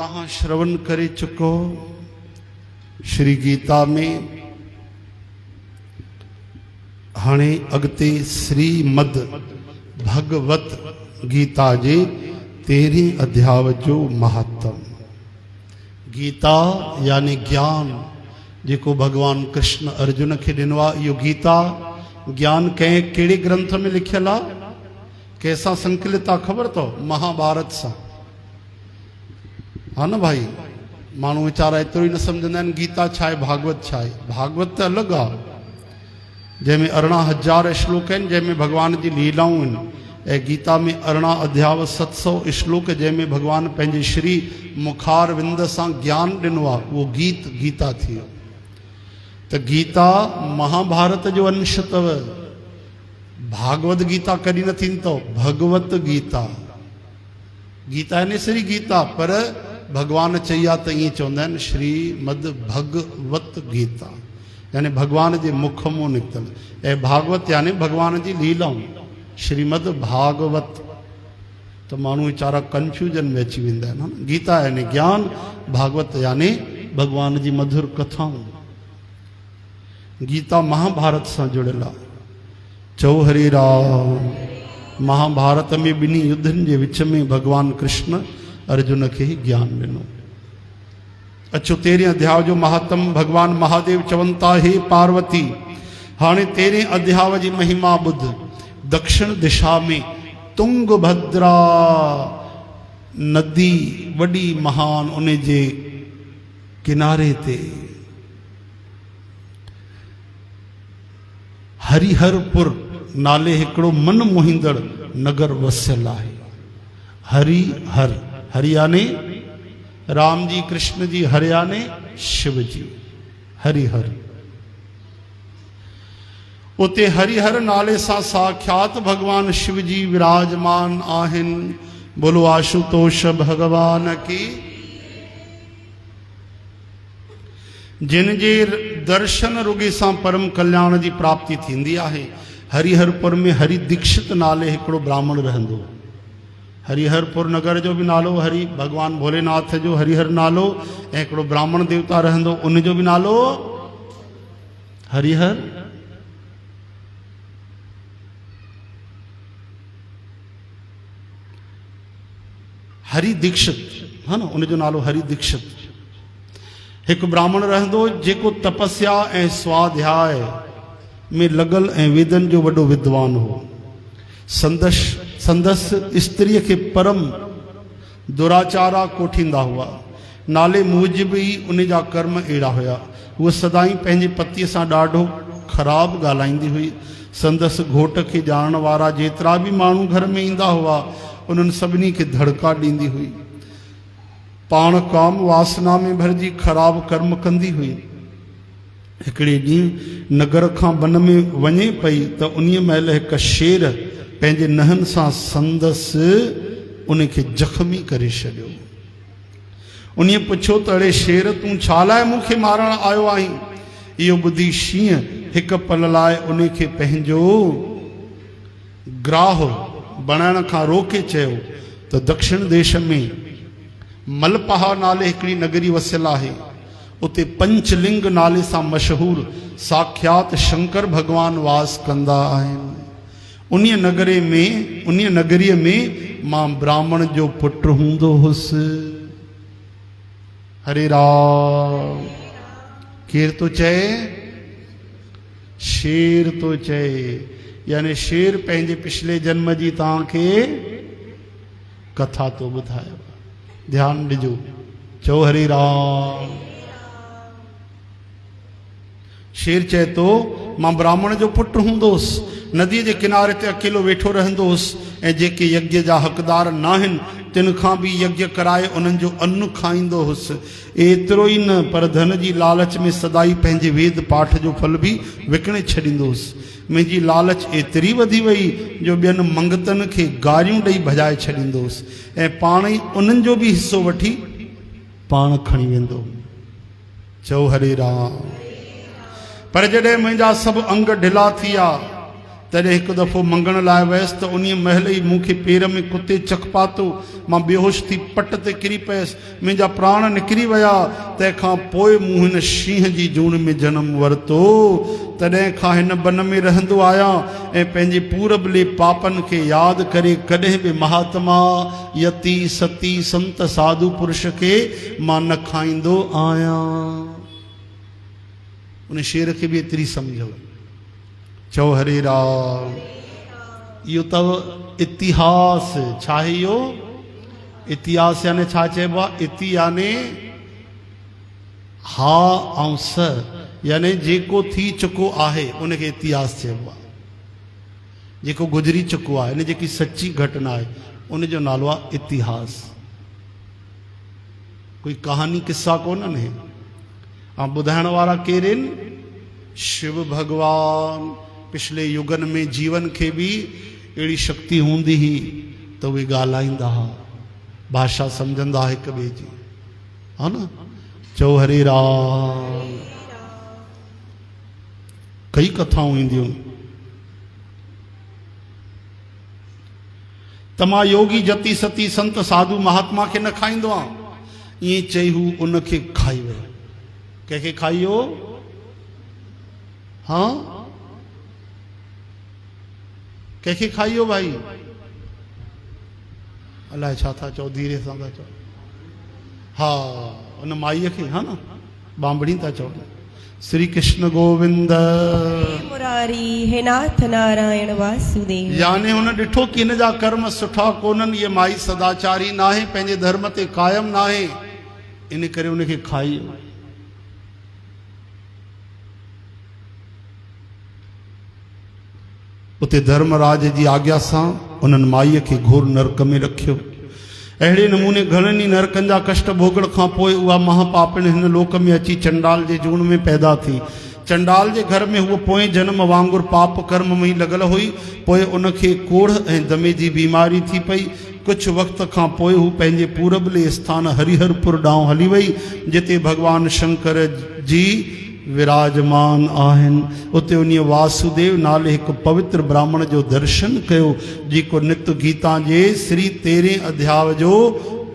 तहां श्रवण करे चुको श्री गीता में। हाणे अगते श्रीमद भगवत गीता जे 13 अध्याय जो महात्म। गीता यानी ज्ञान जेको भगवान कृष्ण अर्जुन के दिनो आहे। इहो गीता ज्ञान कहिड़े ग्रंथ में लिखियल आहे, कैसा संकलित आहे ख़बर तो? महाभारत सां। हा न भाई, माण्हू वीचारा एतिरो ई न सम्झंदा आहिनि गीता छा आहे, भागवत छा आहे। भागवत त अलॻि आहे, जंहिंमें 18,000 श्लोक आहिनि, जंहिंमें भगवान जी लीलाऊं आहिनि। ऐं गीता में 18 अध्याय 700 श्लोक, जंहिंमें भगवान पंहिंजे श्री मुखार विंद सां ज्ञान ॾिनो आहे। उहो गीता थी वियो। त गीता महाभारत जो अंश अथव। भागवत गीता कॾहिं न थींदी अथव, भगवत गीता। गीता यानी श्री गीता, पर भगवान चई आहे त ईअं चवंदा आहिनि श्रीमद भगवत गीता, यानी भगवान जे मुख मां निकितल। ऐं भागवत यानी भगवान जी लीलाऊं, श्रीमद भागवत। तो माण्हू वीचारा कंफ्यूजन में अची वेंदा आहिनि। गीता यानी ज्ञान, भागवत यानी भगवान जी मधुर कथाऊं। गीता महाभारत सां जुड़ियल आहे। चओ हरे राम। महाभारत में ॿिन्ही युद्धनि जे विच में भगवान कृष्ण अर्जुन खे ज्ञान ॾिनो। अचो 13 अध्याय जो महात्म। भगवान महादेव चवनि था, हे पार्वती, हाणे 13 अध्याय जी महिमा ॿुध। दक्षिण दिशा में तुंगभद्रा नदी वॾी महान, उन जे किनारे ते हरिहरपुर नाले हिकिड़ो मन मोहींदड़ नगर वसियल आहे। हरिहर, हरि यानी राम जी कृष्ण जी, हर यानी शिव जी, हरिहर। उते हरिहर नाले सां साक्षात भगवान शिव जी विराजमान आहिनि। बोलो आशुतोष भगवान की। जिन जे दर्शन रुगे सां परम कल्याण जी प्राप्ति थींदी आहे। हरिहरपुर में हरि दीक्षित नाले हिकिड़ो ब्राह्मण रहंदो। हरिहरपुर नगर जो भी नालो हरि, भगवान भोलेनाथ जो हरिहर नालो, ऐं हिकिड़ो ब्राह्मण देवता रहंदो, उन जो भी नालो हरिहर। हरि दीक्षित, है न, उन जो नालो हरि दीक्षित। एक ब्राह्मण रहंदो जेको तपस्या ऐं स्वाध्याय में लगल ऐं वेदन जो वॾो विद्वान हो। संदस स्त्रीअ खे परम दुराचारा कोठींदा हुआ। नाले मूजिब ई उन जा कर्म अहिड़ा हुया। उहा सदाई पंहिंजे पतीअ सां ॾाढो ख़राबु ॻाल्हाईंदी हुई। संदस घोट खे ॼाणण वारा जेतिरा बि माण्हू घर में ईंदा हुआ, उन्हनि सभिनी खे धड़का ॾींदी हुई। पाण काम वासना में भरिजी ख़राबु कर्म कंदी हुई। हिकिड़े ॾींहुं नगर खां वन में वञे पई त उन महिल हिकु शेर पंहिंजे नहनि सां संदसि उन खे ज़ख़्मी करे छॾियो। उन पुछियो त अड़े शेर, तूं छा लाइ मूंखे मारण आयो आहीं? इहो ॿुधी शींहं हिकु पल लाइ उन खे पंहिंजो ग्राह बणाइण खां रोके चयो त दक्षिण देश में मलपहा नाले हिकिड़ी नगरी वसियल आहे। उते पंचलिंग नाले सां मशहूर साक्षात शंकर भगवान वास कंदा आहिनि। उन नगरीअ में मां ब्राह्मण जो पुट हूंदो हुसि। हरे राम। केर तो चए? शेर तो चए, यानी शेर पंहिंजे पिछले जन्म जी तव्हांखे कथा तो ॿुधायो। ध्यान ॾिजो। चओ हरे राम। शेर चए तो, मां ब्राह्मण जो पुट हूंदोसि, नदीअ जे किनारे ते अकेलो वेठो रहंदो हुउसि, ऐं जेके यज्ञ जा हक़दार न आहिनि तिन खां बि यज्ञ कराए उन्हनि जो अन्न खाईंदो हुउसि। एतिरो ई न, पर धन जी लालच में सदाई पंहिंजे वेद पाठ जो फल बि विकिणे छॾींदो हुउसि। मुंहिंजी लालच एतिरी वधी वई जो ॿियनि मंगतनि खे गारियूं ॾेई भॼाए छॾींदो हुउसि, ऐं पाण ई उन्हनि जो बि हिसो वठी पाण खणी वेंदो। चओ हरे राम। पर जॾहिं मुंहिंजा सभु अंग ढिला थी विया, तॾहिं हिकु दफ़ो मंगण लाइ वियसि त उन महिल ई मूंखे पेर में कुते चक पातो, मां बेहोश थी पट ते किरी पियसि, मुंहिंजा प्राण निकिरी विया। तंहिंखां पोइ मूं हिन शींहं जी जूण में जनमु वरितो। तॾहिं खां हिन बन में रहंदो आहियां ऐं पंहिंजे पूरबले पापनि खे यादि करे कॾहिं बि महात्मा यति सती संत साधु पुरुष खे मां न खाईंदो आहियां। उन शेर खे बि एतिरी सम्झो। चओ हरे राम। इहो अथव इतिहास। छा आहे इहो? इतिहास यानी छा चइबो आहे? इति यानी हा ऐं स, यानी जेको थी चुको आहे उनखे इतिहास चइबो आहे। जेको गुज़री चुको आहे, यानी जेकी सची घटना आहे उनजो नालो आहे इतिहास। कोई कहानी किस्सा कोन्हनि हे। ऐं ॿुधाइण वारा केरु आहिनि? शिव भगवान। पिछले युगन में जीवन के भी अड़ी शक्ति हूंदी ही तो वे ॻाल्हाईंदा हा, भाषा सम्झंदा हिक ॿिए जी, हा न। चओ हरे राम। कई कथाऊं ईंदियूं। तमा योगी जति सती संत साधु महात्मा के न खाईंदो आ, ये चई हू उनखे खाई वियो। कंहिंखे खाइयो? हाँ, कंहिंखे खाइयो भाई? अलाए छा था चओ, धीरे सां था चओ। हा, उन माईअ खे, हा न, बांबड़ी था चओ। श्री कृष्ण गोविंद मुरारी हे नाथ नारायण वासुदेव। यानी हुन ॾिठो कि हिन जा कर्म सुठा कोन्हनि, ये माई सदाचारी नाहे, पंहिंजे धर्म ते कायम नाहे, इन करे उनखे खाइयो। उते धर्मराज जी आज्ञा सां उन्हनि माईअ खे घोर नरक में रखियो। अहिड़े नमूने घणनि ई नरकनि जा कष्ट भोगण खां पोइ उहा महापापिन हिन लोक में अची चंडाल जे जूण में पैदा थी। चंडाल जे घर में उहो पोएं जन्म वांगुरु पाप कर्म में ई लॻल हुई। पोइ उनखे कोढ़ ऐं दमे जी बीमारी थी पई। कुझु वक़्त खां पोइ हू पंहिंजे पूरबले स्थान हरिहरपुर ॾांहुं हली वई, जिते भॻवान शंकर जी विराजमान आहिनि। उते उन वासुदेव नाले हिकु पवित्र ब्राह्मण जो दर्शन कयो, जेको नित गीता जे श्री 13 अध्याय जो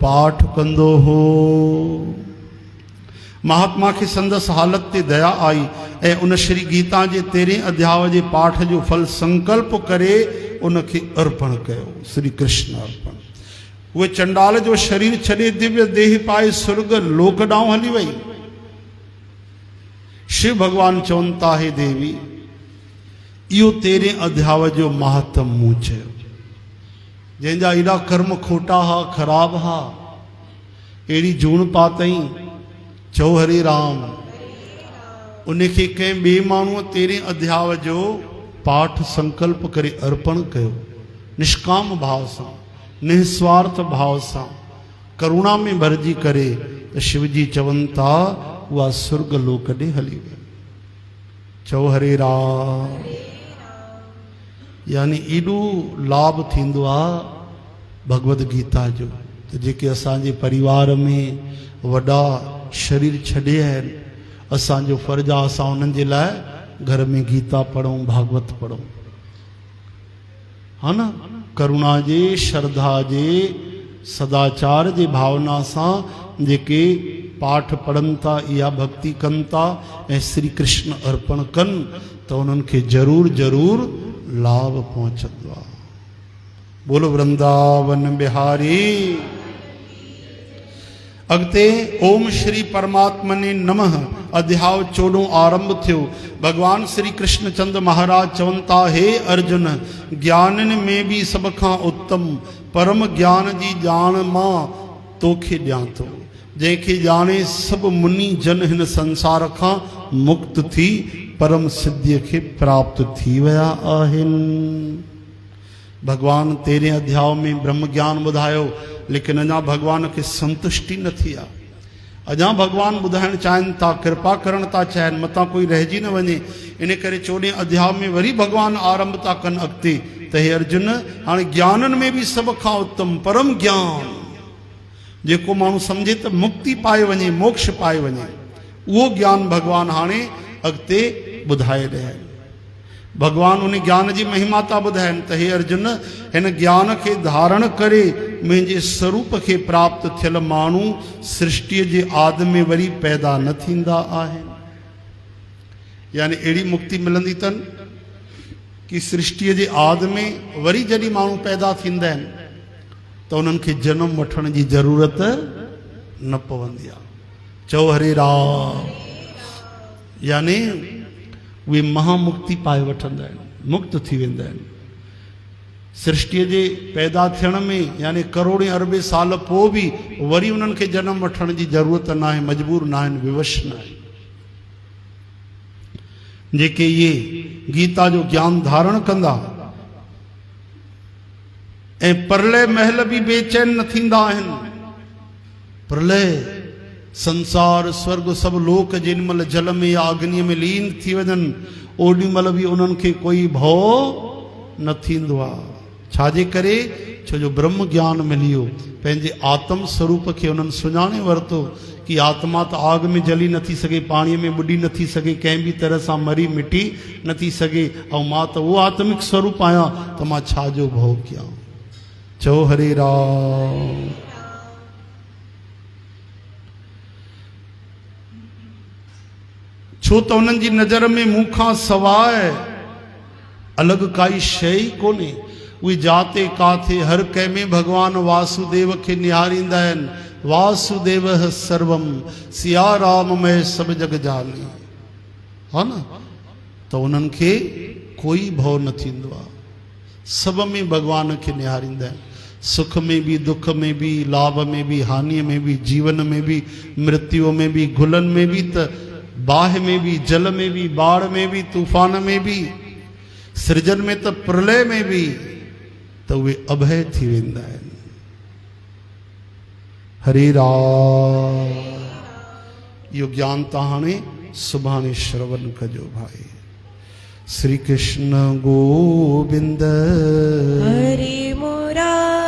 पाठ कंदो हो। महात्मा खे संदसि हालत ते दया आई ऐं उन श्री गीता जे 13 अध्याय जे पाठ जो फल संकल्प करे उनखे अर्पण कयो। श्री कृष्ण अर्पण। उहे चंडाल जो शरीर छॾे दिव्य देह पाए स्वर्ग लोक ॾांहुं हली वई। शिव भगवान चवनि था, हे देवी, इहो 13 अध्याय जो महत्व मूं चयो। जंहिंजा एॾा कर्म खोटा हा, ख़राब हा, अहिड़ी जूण पातई। चओ हरे राम। उनखे कंहिं ॿिए माण्हूअ 13 अध्याय जो पाठ संकल्प करे अर्पण कयो, निष्काम भाव सां, निस्वार्थ भाव सां, करुणा में भरिजी करे, त शिव जी चवनि था उहा स्वर्ग लोक ॾे हली वई। चओ हरे राम। यानी एॾो लाभ थींदो आहे भगवद गीता जो, त जेके असांजे परिवार में वॾा शरीर छॾे आहिनि, असांजो फर्ज़ु आहे असां उन्हनि जे लाइ घर में गीता पढ़ूं, भागवत पढ़ूं, हा न। करुणा जे, श्रद्धा जे, सदाचार जे भावना सां जेके पाठ पढ़नि था, इहा भक्ति कनि था ऐं श्री कृष्ण अर्पण कनि, त उन्हनि खे ज़रूर ज़रूर लाभ पहुचंदो आहे। बोलो वृंदावन बिहारी। अॻिते ओम श्री परमात्मने नमः अध्याय 14 आरंभ थियो। भगवान श्री कृष्ण चंद्र महाराज चवनि था, हे अर्जुन, ज्ञाननि में बि सभ खां उत्तम परम ज्ञान जी ॼाण मां तोखे ॾियां थो, जंहिंखे ॼाणे सभु मुनि जन हिन संसार खां मुक्त थी परम सिद्धीअ खे प्राप्त थी विया आहिनि। भगवान 13 अध्याय में ब्रह्म ज्ञान ॿुधायो, लेकिन अञा भगवान खे संतुष्टि न थी आहे। अञा भगवान ॿुधाइणु चाहिनि था, कृपा करणु था चाहिनि, मतां कोई रहिजी न वञे। इन करे 14 अध्याय में वरी भगवान आरंभ था कनि अॻिते, त हे अर्जुन, हाणे ज्ञाननि में बि सभ खां उत्तम परम ज्ञान, जेको माण्हू सम्झे त मुक्ति पाए वञे, मोक्ष पाए वञे, उहो ज्ञान भगवान हाणे अॻिते ॿुधाए रहिया आहिनि। भगवान उन ज्ञान जी महिमा था ॿुधाइनि त हे अर्जुन हिन ज्ञान खे धारण करे मुंहिंजे स्वरूप खे प्राप्त थियल माण्हू सृष्टिअ जे आदि में वरी पैदा न थींदा आहिनि। यानी अहिड़ी मुक्ति मिलंदी अथनि कि सृष्टिअ जे आदि में वरी जॾहिं माण्हू पैदा थींदा आहिनि त उन्हनि खे जनम वठण जी ज़रूरत न पवंदी आहे। चओ हरे राम। यानी उहे महामुक्ति पाए वठंदा आहिनि, मुक्त थी वेंदा आहिनि। सृष्टिअ जे पैदा थियण में यानी करोड़े अरबे साल पोइ बि वरी उन्हनि खे जनम वठण जी ज़रूरत न आहे, मजबूर न आहिनि, विवश न आहिनि। जेके इहे गीता जो ज्ञान धारण कंदा ऐं प्रलय महल बि बेचैन न थींदा आहिनि। प्रलय संसार स्वर्ग सभु लोक जेॾीमहिल जल में या अग्नीअ में लीन थी वञनि ओॾीमहिल बि उन्हनि खे कोई भउ न थींदो आहे। छाजे करे? छो जो ब्रह्म ज्ञान मिली वियो, पंहिंजे आत्म स्वरूप खे उन्हनि सुञाणे वरितो कि आत्मा त आग में जली नथी सघे, पाणीअ में ॿुॾी नथी सघे, कंहिं बि तरह सां मरी मिटी नथी सघे, ऐं मां त उहो आत्मिक स्वरूप आहियां त मां छाजो भउ कयां। चओ हरे राम। छो त उन्हनि जी नज़र में मूंखां सवाइ अलॻि काई शइ ई कोन्हे। उहे जाते काथे हर कंहिं में भॻवानु वासुदेव खे निहारींदा आहिनि। वासुदेव सर्वम, सिया राम में सभु जग जानी, हा न? त उन्हनि खे कोई भउ न थींदो आहे। सभ में भॻवान खे निहारींदा आहिनि, सुख में भी, दुख में भी, लाभ में भी, हानि में भी, जीवन में भी, मृत्यु में भी, गुलनि में भी, त बाहि में भी, जल में भी, बाढ़ में भी, तूफान में भी, सृजन में त प्रलय में भी, त उहे अभय थी वेंदा आहिनि। हरे राम। इहो ज्ञान तव्हां हाणे सुभाणे श्रवण कजो भाई। श्री कृष्ण गोविंद हरे